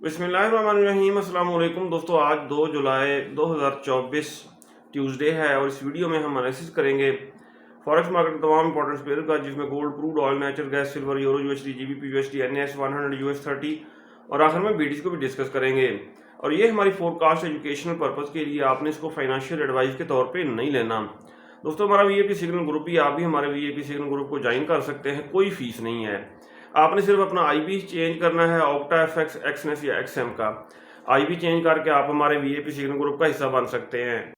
बिस्मिल्लाहिर्रहमानिर्रहीम। अस्सलाम वालेकुम दोस्तों, आज 2 जुलाई 2024 ट्यूसडे है और इस वीडियो में हम एनालिसिस करेंगे फॉरेक्स मार्केट के तमाम इंपॉर्टेंट पेयर का, जिसमें gold, crude oil, natural gas, silver, euro USD, GBP USD, NS 100 US 30 और आखिर में बीडीसी को भी डिस्कस करेंगे। और ये हमारी फोरकास्ट एजुकेशनल पर्पज़ के लिए, आपने इसको फाइनेंशियल एडवाइस के तौर पर नहीं लेना। दोस्तों, हमारा वीआईपी सिग्नल ग्रुप भी, आप भी हमारे वीआईपी सिग्नल ग्रुप को ज्वाइन कर सकते हैं, कोई फीस नहीं है। आपने सिर्फ अपना आईबी चेंज करना है, ऑक्टा एफएक्स, एक्सनेस या एक्सएम का आईबी चेंज करके आप हमारे वीआईपी सिग्नल ग्रुप का हिस्सा बन सकते हैं।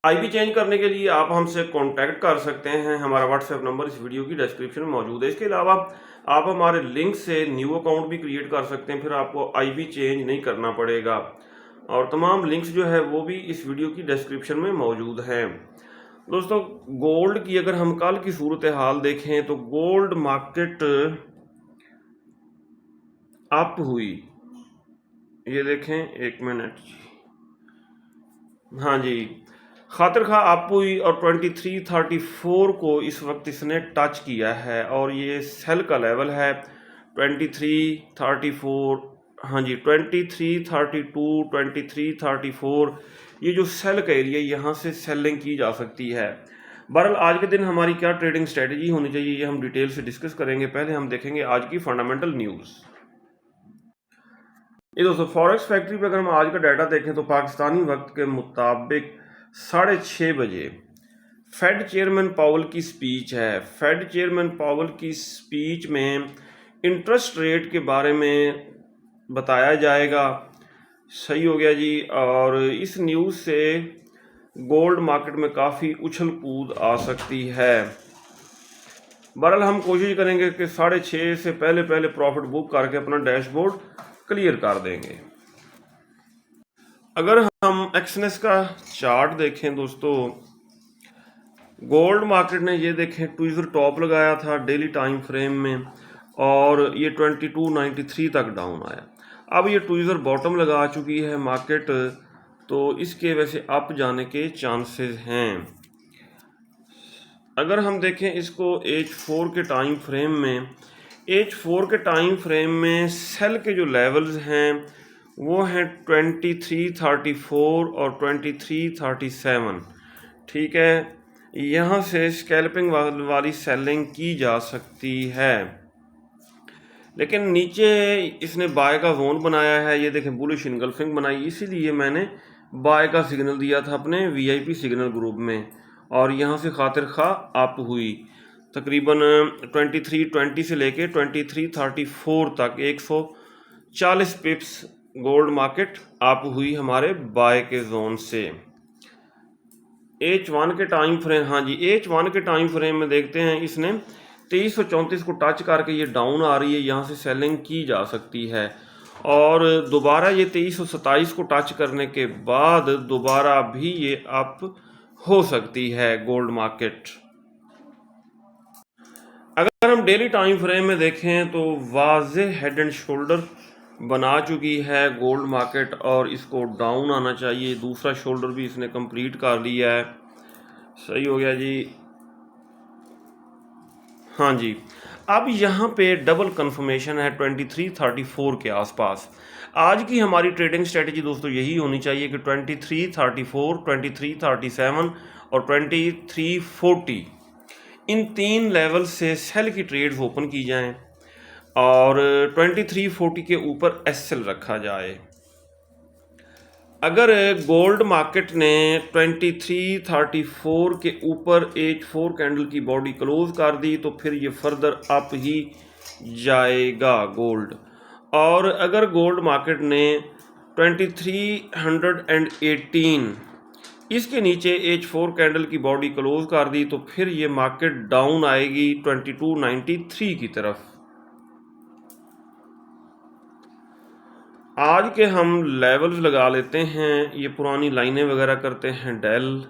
आईबी चेंज करने के लिए आप हमसे कांटेक्ट कर सकते हैं, हमारा व्हाट्सएप नंबर इस वीडियो की डिस्क्रिप्शन में मौजूद है। इसके अलावा आप हमारे लिंक से न्यू अकाउंट भी क्रिएट कर सकते हैं, फिर आपको आईबी चेंज नहीं करना पड़ेगा। और तमाम लिंक्स जो है वो भी इस वीडियो की डिस्क्रिप्शन में मौजूद हैं। दोस्तों, गोल्ड की अगर हम कल की सूरत हाल देखें तो गोल्ड मार्केट अप हुई, ये देखें, एक मिनट जी, हाँ जी, खातिर खा अप हुई और 2334 को इस वक्त इसने टच किया है और ये सेल का लेवल है 2334। हाँ जी, 2332, 2334, ये जो सेल का एरिया, यहाँ से सेलिंग की जा सकती है। बहरहाल आज के दिन हमारी क्या ट्रेडिंग स्ट्रेटजी होनी चाहिए, ये हम डिटेल से डिस्कस करेंगे। पहले हम देखेंगे आज की फंडामेंटल न्यूज़। ये दोस्तों, फॉरेक्स फैक्ट्री पे अगर हम आज का डाटा देखें तो पाकिस्तानी वक्त के मुताबिक 6:30 बजे फेड चेयरमैन पावल की स्पीच है। फेड चेयरमैन पावल की स्पीच में इंटरेस्ट रेट के बारे में बताया जाएगा। सही हो गया जी। और इस न्यूज़ से गोल्ड मार्केट में काफ़ी उछल कूद आ सकती है। बहरहाल हम कोशिश करेंगे कि 6:30 से पहले प्रॉफिट बुक करके अपना डैशबोर्ड क्लियर कर देंगे। अगर हम एक्सनेस का चार्ट देखें दोस्तों, गोल्ड मार्केट ने ये देखें ट्विज़र टॉप लगाया था डेली टाइम फ्रेम में और ये 2293 तक डाउन आया। अब ये ट्विज़र बॉटम लगा चुकी है मार्केट, तो इसके वैसे अप जाने के चांसेस हैं। अगर हम देखें इसको H4 के टाइम फ्रेम में, H4 के टाइम फ्रेम में सेल के जो लेवल्स हैं वो हैं 2334 और 2337। ठीक है, यहाँ से स्कैल्पिंग वाली सेलिंग की जा सकती है, लेकिन नीचे इसने बाय का जोन बनाया है। ये देखें, बुलिश इनगल्फिंग बनाई, इसीलिए मैंने बाय का सिग्नल दिया था अपने वीआईपी सिग्नल ग्रुप में। और यहाँ से खातिर खा अप हुई तकरीबन 2320 से लेके 2334 तक 140 पिप्स गोल्ड मार्केट अप हुई हमारे बाय के जोन से। H1 के टाइम फ्रेम, हाँ जी, H1 के टाइम फ्रेम में देखते हैं इसने 2334 को टच करके ये डाउन आ रही है, यहाँ से सेलिंग की जा सकती है। और दोबारा ये 2327 को टच करने के बाद दोबारा भी ये अप हो सकती है गोल्ड मार्केट। अगर हम डेली टाइम फ्रेम में देखें तो वाज़े हेड एंड शोल्डर बना चुकी है गोल्ड मार्केट और इसको डाउन आना चाहिए। दूसरा शोल्डर भी इसने कंप्लीट कर लिया है। सही हो गया जी, हाँ जी। अब यहाँ पे डबल कंफर्मेशन है 2334 के आसपास। आज की हमारी ट्रेडिंग स्ट्रेटजी दोस्तों यही होनी चाहिए कि 2334, 2337 और 2340 इन तीन लेवल से सेल की ट्रेड्स ओपन की जाएं और 2340 के ऊपर एसएल रखा जाए। अगर गोल्ड मार्केट ने 2334 के ऊपर H4 कैंडल की बॉडी क्लोज कर दी तो फिर ये फर्दर अप ही जाएगा गोल्ड। और अगर गोल्ड मार्केट ने 2318 इसके नीचे H4 कैंडल की बॉडी क्लोज कर दी तो फिर ये मार्केट डाउन आएगी 2293 की तरफ। आज के हम लेवल्स लगा लेते हैं, ये पुरानी लाइनें वगैरह करते हैं। डेल,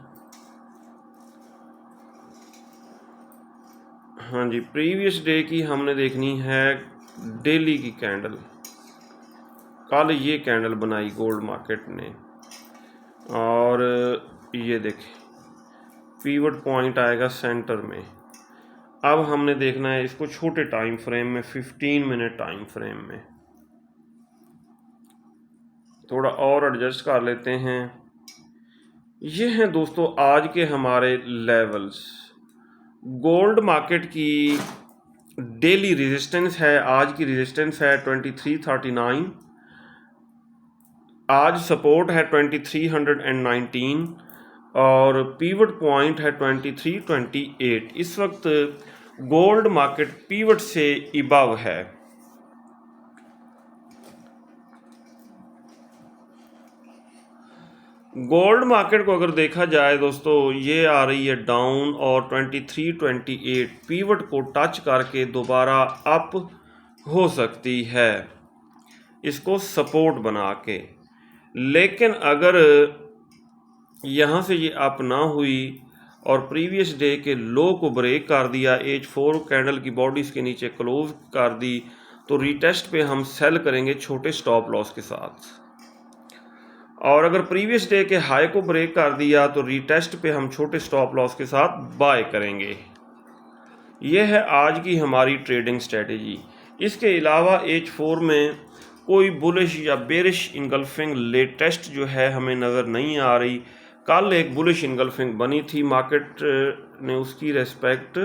हाँ जी, प्रीवियस डे की हमने देखनी है डेली की कैंडल। कल ये कैंडल बनाई गोल्ड मार्केट ने और ये देखें पीवट पॉइंट आएगा सेंटर में। अब हमने देखना है इसको छोटे टाइम फ्रेम में, 15 मिनट टाइम फ्रेम में। थोड़ा और एडजस्ट कर लेते हैं। ये हैं दोस्तों आज के हमारे लेवल्स। गोल्ड मार्केट की डेली रेजिस्टेंस है, आज की रेजिस्टेंस है 2339, आज सपोर्ट है 2319 और पीवट पॉइंट है 2328। इस वक्त गोल्ड मार्केट पीवट से इबव है। गोल्ड मार्केट को अगर देखा जाए दोस्तों, ये आ रही है डाउन और 2328 पीवट को टच करके दोबारा अप हो सकती है, इसको सपोर्ट बना के। लेकिन अगर यहाँ से ये अप ना हुई और प्रीवियस डे के लो को ब्रेक कर दिया, H4 कैंडल की बॉडीज़ के नीचे क्लोज कर दी, तो रीटेस्ट पे हम सेल करेंगे छोटे स्टॉप लॉस के साथ। और अगर प्रीवियस डे के हाई को ब्रेक कर दिया तो रीटेस्ट पे हम छोटे स्टॉप लॉस के साथ बाय करेंगे। यह है आज की हमारी ट्रेडिंग स्ट्रेटेजी। इसके अलावा H4 में कोई बुलिश या बेरिश इनगल्फिंग लेटेस्ट जो है हमें नज़र नहीं आ रही। कल एक बुलिश इनगल्फिंग बनी थी, मार्केट ने उसकी रेस्पेक्ट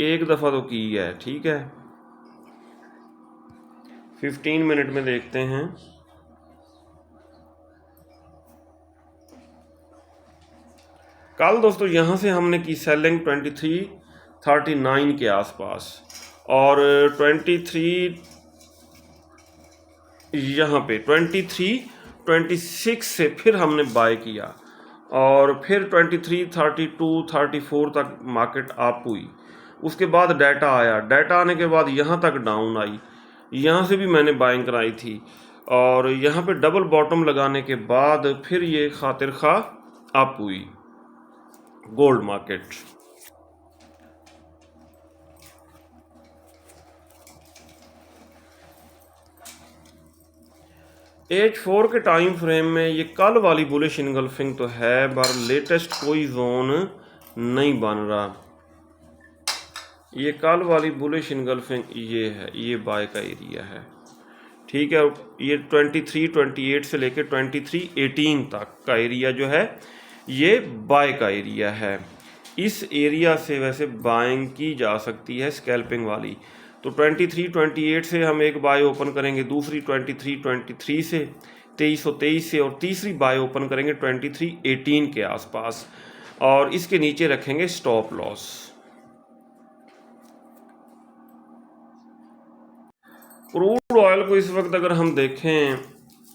एक दफ़ा तो की है, ठीक है। 15 मिनट में देखते हैं। कल दोस्तों यहाँ से हमने की सेलिंग 2339 के आसपास और 23 यहाँ पे 2326 से फिर हमने बाय किया और फिर 23, 32, 34 तक मार्केट अप हुई। उसके बाद डाटा आया, डाटा आने के बाद यहाँ तक डाउन आई, यहाँ से भी मैंने बाइंग कराई थी और यहाँ पे डबल बॉटम लगाने के बाद फिर ये खातिर खा अप हुई गोल्ड मार्केट। H4 के टाइम फ्रेम में ये कल वाली बुलिश इनगल्फिंग तो है, पर लेटेस्ट कोई जोन नहीं बन रहा। ये कल वाली बुलिश इनगल्फिंग ये है, ये बाय का एरिया है, ठीक है। ये 2328 से लेकर 2318 तक का एरिया जो है ये बाय का एरिया है। इस एरिया से वैसे बाइंग की जा सकती है स्कैल्पिंग वाली। तो 2328 से हम एक बाय ओपन करेंगे, दूसरी 2323 से, 2323 से, और तीसरी बाय ओपन करेंगे 2318 के आसपास और इसके नीचे रखेंगे स्टॉप लॉस। क्रूड ऑयल को इस वक्त अगर हम देखें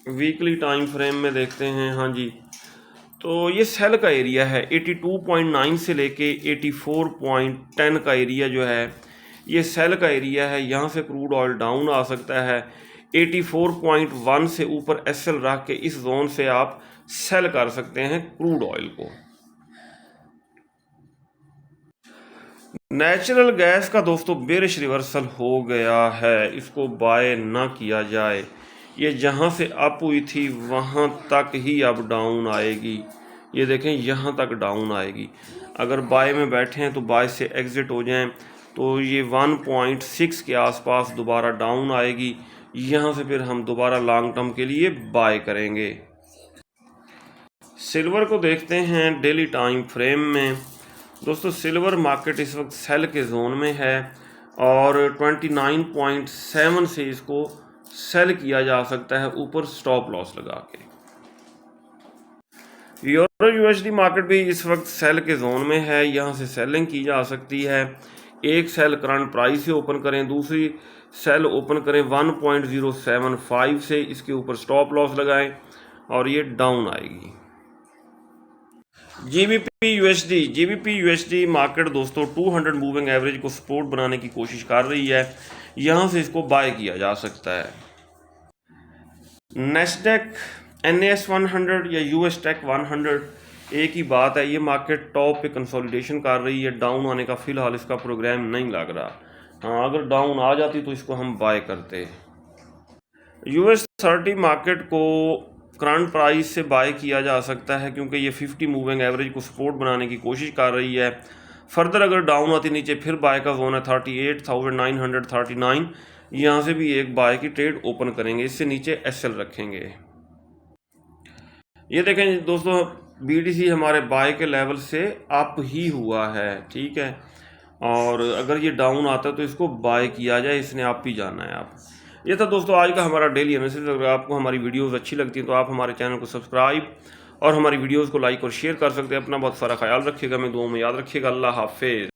वीकली टाइम फ्रेम में देखते हैं, हाँ जी, तो ये सेल का एरिया है 82.9 से लेके 84.10 का एरिया जो है ये सेल का एरिया है। यहाँ से क्रूड ऑयल डाउन आ सकता है। 84.1 से ऊपर एसएल रख के इस जोन से आप सेल कर सकते हैं क्रूड ऑयल को। नेचुरल गैस का दोस्तों बेरिश रिवर्सल हो गया है, इसको बाय ना किया जाए। ये जहाँ से अप हुई थी वहाँ तक ही अब डाउन आएगी। ये देखें यहाँ तक डाउन आएगी। अगर बाय में बैठे हैं तो बाय से एग्ज़िट हो जाएं तो ये 1.6 के आसपास दोबारा डाउन आएगी। यहाँ से फिर हम दोबारा लॉन्ग टर्म के लिए बाय करेंगे। सिल्वर को देखते हैं डेली टाइम फ्रेम में। दोस्तों सिल्वर मार्केट इस वक्त सेल के जोन में है और 29.7 से इसको सेल किया जा सकता है ऊपर स्टॉप लॉस लगा के। यूरो यूएसडी मार्केट भी इस वक्त सेल के जोन में है, यहाँ से सेलिंग की जा सकती है। एक सेल करंट प्राइस से ओपन करें, दूसरी सेल ओपन करें 1.075 से, इसके ऊपर स्टॉप लॉस लगाएं और ये डाउन आएगी। जीबीपी यूएसडी मार्केट दोस्तों 200 मूविंग एवरेज को सपोर्ट बनाने की कोशिश कर रही है, यहाँ से इसको बाय किया जा सकता है। नेस्डेक NAS 100 या यूएस टेक 100 एक ही बात है, ये मार्केट टॉप पे कंसोलिडेशन कर रही है। डाउन आने का फिलहाल इसका प्रोग्राम नहीं लग रहा। हाँ, अगर डाउन आ जाती तो इसको हम बाय करते। US 30 मार्केट को करंट प्राइस से बाय किया जा सकता है क्योंकि ये 50 मूविंग एवरेज को सपोर्ट बनाने की कोशिश कर रही है। फर्दर अगर डाउन आती नीचे फिर बाय का जोन है 38,939, यहाँ से भी एक बाय की ट्रेड ओपन करेंगे, इससे नीचे एसएल रखेंगे। ये देखें दोस्तों, BTC हमारे बाय के लेवल से अप ही हुआ है, ठीक है। और अगर ये डाउन आता है तो इसको बाय किया जाए, इसने आप ही जाना है आप। ये था दोस्तों आज का हमारा डेली एनालिसिस। अगर आपको हमारी वीडियोस अच्छी लगती हैं तो आप हमारे चैनल को सब्सक्राइब और हमारी वीडियोस को लाइक और शेयर कर सकते हैं। अपना बहुत सारा ख्याल रखिएगा, मैं दुआ में याद रखिएगा। अल्लाह हाफिज़।